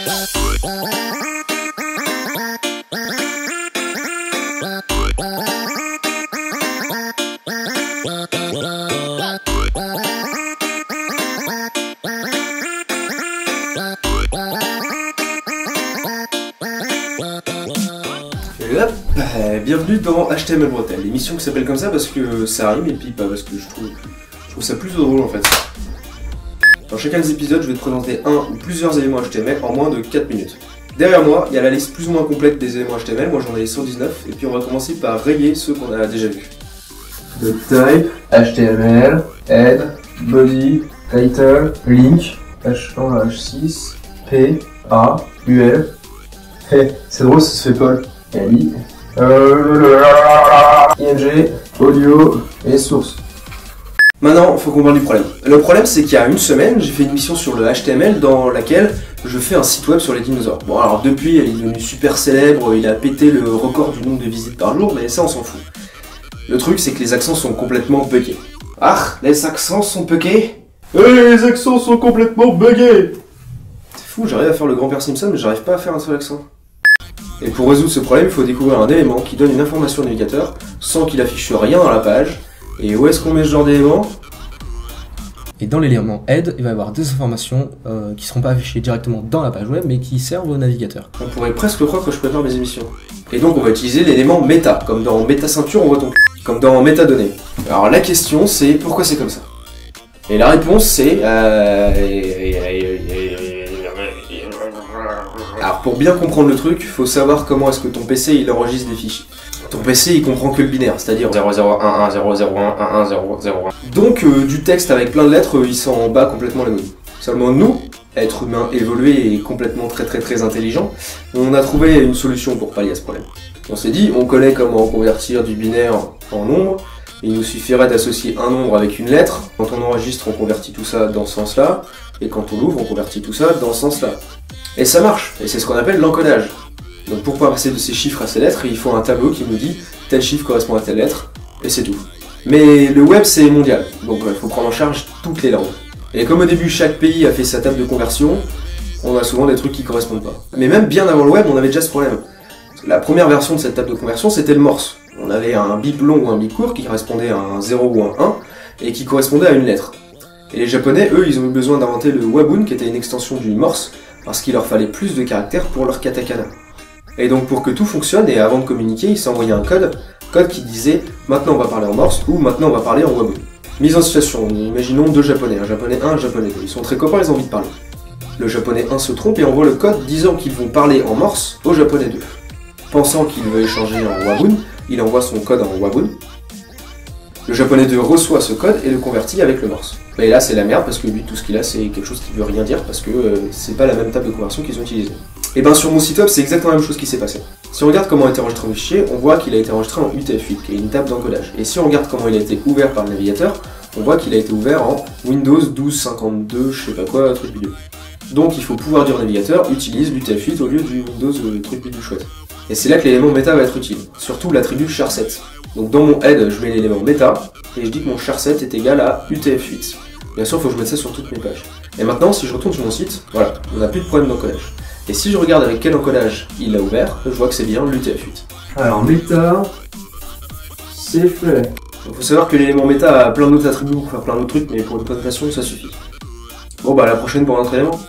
Et hop, bienvenue dans HTML Bretel, l'émission qui s'appelle comme ça parce que ça rime et puis pas parce que je trouve ça plus drôle en fait. Dans chacun des épisodes, je vais te présenter un ou plusieurs éléments HTML en moins de 4 minutes. Derrière moi, il y a la liste plus ou moins complète des éléments HTML, moi j'en ai 119, et puis on va commencer par rayer ceux qu'on a déjà vus. The type, HTML, head, body, title, link, H1, H6, P, A, UL. Hey, c'est drôle, ça se fait Paul. LI, ING, audio et source. Maintenant, il faut qu'on parle du problème. Le problème, c'est qu'il y a une semaine, j'ai fait une mission sur le HTML dans laquelle je fais un site web sur les dinosaures. Bon, alors depuis, il est devenu super célèbre, il a pété le record du nombre de visites par jour, mais ça, on s'en fout. Le truc, c'est que les accents sont complètement buggés. Ah, les accents sont buggés? Les accents sont complètement buggés. C'est fou, j'arrive à faire le grand-père Simpson, mais j'arrive pas à faire un seul accent. Et pour résoudre ce problème, il faut découvrir un élément qui donne une information au navigateur sans qu'il affiche rien dans la page. Et où est-ce qu'on met ce genre d'élément? Et dans l'élément head, il va y avoir des informations qui ne seront pas affichées directement dans la page web, mais qui servent au navigateur. On pourrait presque croire que je prépare mes émissions. Et donc on va utiliser l'élément méta, comme dans méta ceinture on voit ton cul, comme dans métadonnées. Alors la question c'est pourquoi c'est comme ça? Et la réponse c'est... Alors pour bien comprendre le truc, il faut savoir comment est-ce que ton PC il enregistre des fichiers. Ton PC il comprend que le binaire, c'est-à-dire 0011001001. Donc du texte avec plein de lettres, il s'en bat complètement les couilles. Seulement nous, êtres humains évolués et complètement très intelligents, on a trouvé une solution pour pallier à ce problème. On s'est dit, on connaît comment convertir du binaire en nombre, il nous suffirait d'associer un nombre avec une lettre. Quand on enregistre, on convertit tout ça dans ce sens-là, et quand on l'ouvre, on convertit tout ça dans ce sens-là. Et ça marche, et c'est ce qu'on appelle l'encodage. Donc pour pouvoir passer de ces chiffres à ces lettres, il faut un tableau qui nous dit tel chiffre correspond à telle lettre, et c'est tout. Mais le web c'est mondial, donc il faut prendre en charge toutes les langues. Et comme au début chaque pays a fait sa table de conversion, on a souvent des trucs qui correspondent pas. Mais même bien avant le web, on avait déjà ce problème. La première version de cette table de conversion c'était le morse. On avait un bip long ou un bip court qui correspondait à un 0 ou un 1, et qui correspondait à une lettre. Et les japonais, eux, ils ont eu besoin d'inventer le wabun, qui était une extension du morse, parce qu'il leur fallait plus de caractères pour leur katakana. Et donc pour que tout fonctionne, et avant de communiquer, ils s'envoyaient un code qui disait « Maintenant on va parler en morse » ou « Maintenant on va parler en wabun ». Mise en situation, imaginons deux japonais, un japonais 1, un japonais 2. Ils sont très copains, ils ont envie de parler. Le japonais 1 se trompe et envoie le code disant qu'ils vont parler en morse au japonais 2. Pensant qu'il veut échanger en wabun, il envoie son code en wabun. Le japonais 2 reçoit ce code et le convertit avec le morse. Et là c'est la merde parce que lui tout ce qu'il a c'est quelque chose qui veut rien dire parce que c'est pas la même table de conversion qu'ils ont utilisée. Et ben sur mon site web c'est exactement la même chose qui s'est passé. Si on regarde comment a été enregistré le fichier, on voit qu'il a été enregistré en UTF-8, qui est une table d'encodage. Et si on regarde comment il a été ouvert par le navigateur, on voit qu'il a été ouvert en Windows 1252, je sais pas quoi, truc bidule. Donc il faut pouvoir dire au navigateur, utilise l'UTF-8 au lieu du Windows truc bidule chouette. Et c'est là que l'élément méta va être utile, surtout l'attribut char7. Donc dans mon head, je mets l'élément méta, et je dis que mon char7 est égal à UTF-8. Bien sûr, il faut que je mette ça sur toutes mes pages. Et maintenant, si je retourne sur mon site, voilà, on n'a plus de problème d'encodage. Et si je regarde avec quel encodage il a ouvert, je vois que c'est bien l'UTF-8. Alors méta, c'est fait. Il faut savoir que l'élément méta a plein d'autres attributs pour faire plein d'autres trucs, mais pour une présentation, ça suffit. Bon bah à la prochaine pour un autre élément.